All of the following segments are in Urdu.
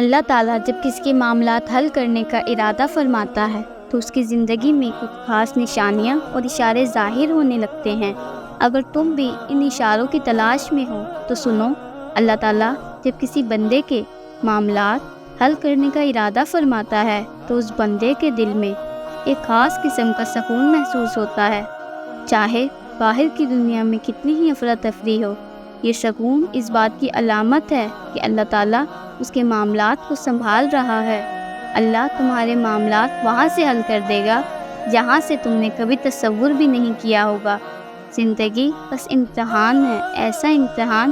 اللہ تعالیٰ جب کسی کے معاملات حل کرنے کا ارادہ فرماتا ہے تو اس کی زندگی میں کچھ خاص نشانیاں اور اشارے ظاہر ہونے لگتے ہیں۔ اگر تم بھی ان اشاروں کی تلاش میں ہو تو سنو، اللہ تعالیٰ جب کسی بندے کے معاملات حل کرنے کا ارادہ فرماتا ہے تو اس بندے کے دل میں ایک خاص قسم کا سکون محسوس ہوتا ہے، چاہے باہر کی دنیا میں کتنی ہی افراتفری ہو۔ یہ سکون اس بات کی علامت ہے کہ اللہ تعالیٰ اس کے معاملات کو سنبھال رہا ہے۔ اللہ تمہارے معاملات وہاں سے حل کر دے گا جہاں سے تم نے کبھی تصور بھی نہیں کیا ہوگا۔ زندگی بس امتحان ہے، ایسا امتحان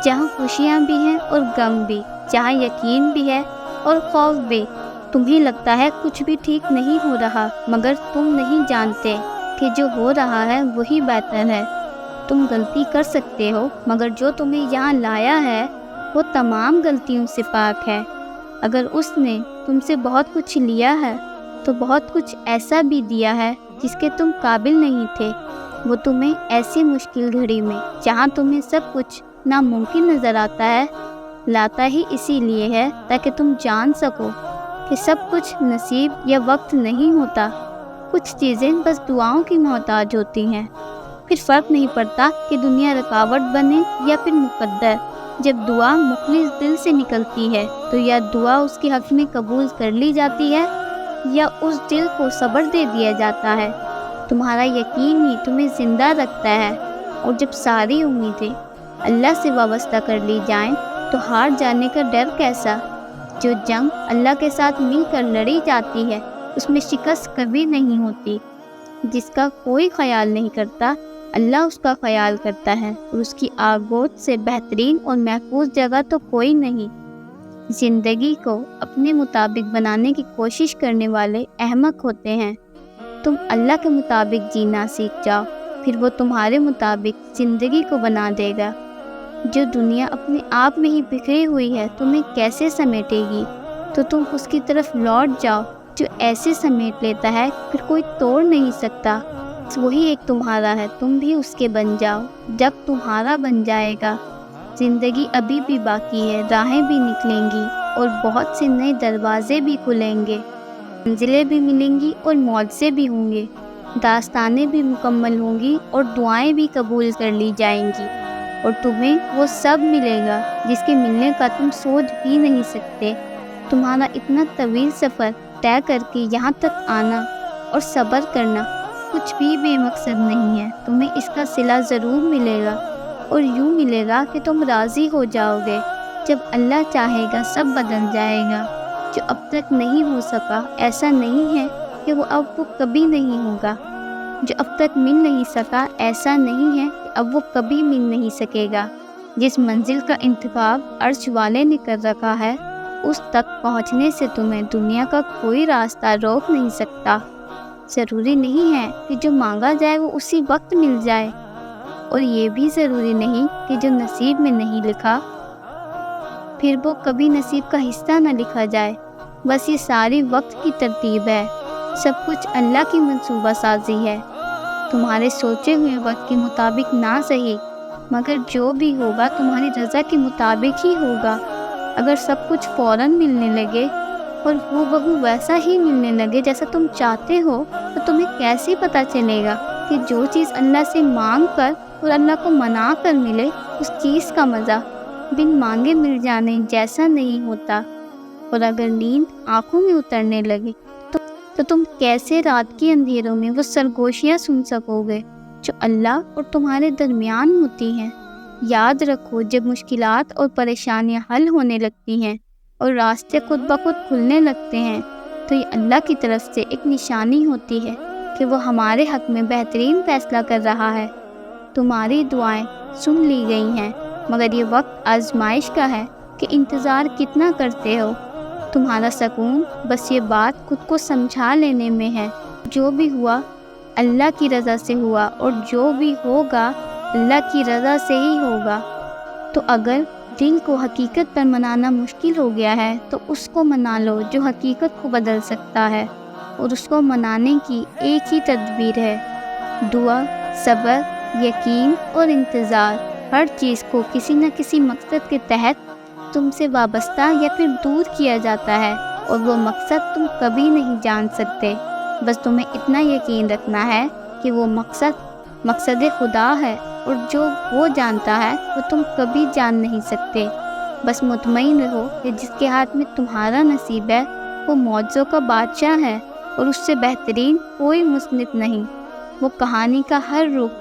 جہاں خوشیاں بھی ہیں اور غم بھی، جہاں یقین بھی ہے اور خوف بھی۔ تمہیں لگتا ہے کچھ بھی ٹھیک نہیں ہو رہا، مگر تم نہیں جانتے کہ جو ہو رہا ہے وہی بہتر ہے۔ تم غلطی کر سکتے ہو، مگر جو تمہیں یہاں لایا ہے وہ تمام غلطیوں سے پاک ہے۔ اگر اس نے تم سے بہت کچھ لیا ہے تو بہت کچھ ایسا بھی دیا ہے جس کے تم قابل نہیں تھے۔ وہ تمہیں ایسی مشکل گھڑی میں جہاں تمہیں سب کچھ ناممکن نظر آتا ہے لاتا ہی اسی لیے ہے تاکہ تم جان سکو کہ سب کچھ نصیب یا وقت نہیں ہوتا۔ کچھ چیزیں بس دعاؤں کی محتاج ہوتی ہیں۔ پھر فرق نہیں پڑتا کہ دنیا رکاوٹ بنے یا پھر مقدر۔ جب دعا مخلص دل سے نکلتی ہے تو یا دعا اس کے حق میں قبول کر لی جاتی ہے یا اس دل کو صبر دے دیا جاتا ہے۔ تمہارا یقین ہی تمہیں زندہ رکھتا ہے، اور جب ساری امیدیں اللہ سے وابستہ کر لی جائیں تو ہار جانے کا ڈر کیسا؟ جو جنگ اللہ کے ساتھ مل کر لڑی جاتی ہے اس میں شکست کبھی نہیں ہوتی۔ جس کا کوئی خیال نہیں کرتا اللہ اس کا خیال کرتا ہے، اور اس کی آگوش سے بہترین اور محفوظ جگہ تو کوئی نہیں۔ زندگی کو اپنے مطابق بنانے کی کوشش کرنے والے احمق ہوتے ہیں۔ تم اللہ کے مطابق جینا سیکھ جاؤ، پھر وہ تمہارے مطابق زندگی کو بنا دے گا۔ جو دنیا اپنے آپ میں ہی بکھری ہوئی ہے تمہیں کیسے سمیٹے گی؟ تو تم اس کی طرف لوٹ جاؤ جو ایسے سمیٹ لیتا ہے پھر کوئی توڑ نہیں سکتا۔ وہی ایک تمہارا ہے، تم بھی اس کے بن جاؤ جب تمہارا بن جائے گا۔ زندگی ابھی بھی باقی ہے، راہیں بھی نکلیں گی اور بہت سے نئے دروازے بھی کھلیں گے، منزلیں بھی ملیں گی اور معجزے بھی ہوں گے، داستانیں بھی مکمل ہوں گی اور دعائیں بھی قبول کر لی جائیں گی، اور تمہیں وہ سب ملے گا جس کے ملنے کا تم سوچ بھی نہیں سکتے۔ تمہارا اتنا طویل سفر طے کر کے یہاں تک آنا اور صبر کرنا کچھ بھی بے مقصد نہیں ہے۔ تمہیں اس کا صلہ ضرور ملے گا، اور یوں ملے گا کہ تم راضی ہو جاؤ گے۔ جب اللہ چاہے گا سب بدل جائے گا۔ جو اب تک نہیں ہو سکا ایسا نہیں ہے کہ وہ اب وہ کبھی نہیں ہوگا۔ جو اب تک مل نہیں سکا ایسا نہیں ہے کہ اب وہ کبھی مل نہیں سکے گا۔ جس منزل کا انتخاب عرش والے نے کر رکھا ہے اس تک پہنچنے سے تمہیں دنیا کا کوئی راستہ روک نہیں سکتا۔ ضروری نہیں ہے کہ جو مانگا جائے وہ اسی وقت مل جائے، اور یہ بھی ضروری نہیں کہ جو نصیب میں نہیں لکھا پھر وہ کبھی نصیب کا حصہ نہ لکھا جائے۔ بس یہ ساری وقت کی ترتیب ہے، سب کچھ اللہ کی منصوبہ سازی ہے۔ تمہارے سوچے ہوئے وقت کے مطابق نہ صحیح، مگر جو بھی ہوگا تمہاری رضا کے مطابق ہی ہوگا۔ اگر سب کچھ فوراً ملنے لگے اور وہ بہو ویسا ہی ملنے لگے جیسا تم چاہتے ہو تو تمہیں کیسے پتہ چلے گا کہ جو چیز اللہ سے مانگ کر اور اللہ کو منا کر ملے اس چیز کا مزہ بن مانگے مل جانے جیسا نہیں ہوتا؟ اور اگر نیند آنکھوں میں اترنے لگے تو تم کیسے رات کے اندھیروں میں وہ سرگوشیاں سن سکو گے جو اللہ اور تمہارے درمیان ہوتی ہیں؟ یاد رکھو، جب مشکلات اور پریشانیاں حل ہونے لگتی ہیں اور راستے خود بخود کھلنے لگتے ہیں تو یہ اللہ کی طرف سے ایک نشانی ہوتی ہے کہ وہ ہمارے حق میں بہترین فیصلہ کر رہا ہے۔ تمہاری دعائیں سن لی گئی ہیں، مگر یہ وقت آزمائش کا ہے کہ انتظار کتنا کرتے ہو۔ تمہارا سکون بس یہ بات خود کو سمجھا لینے میں ہے، جو بھی ہوا اللہ کی رضا سے ہوا، اور جو بھی ہوگا اللہ کی رضا سے ہی ہوگا۔ تو اگر دل کو حقیقت پر منانا مشکل ہو گیا ہے تو اس کو منا لو جو حقیقت کو بدل سکتا ہے، اور اس کو منانے کی ایک ہی تدبیر ہے: دعا، صبر، یقین اور انتظار۔ ہر چیز کو کسی نہ کسی مقصد کے تحت تم سے وابستہ یا پھر دور کیا جاتا ہے، اور وہ مقصد تم کبھی نہیں جان سکتے۔ بس تمہیں اتنا یقین رکھنا ہے کہ وہ مقصد خدا ہے، اور جو وہ جانتا ہے وہ تم کبھی جان نہیں سکتے۔ بس مطمئن رہو کہ جس کے ہاتھ میں تمہارا نصیب ہے وہ معجزوں کا بادشاہ ہے، اور اس سے بہترین کوئی مصنف نہیں۔ وہ کہانی کا ہر رخ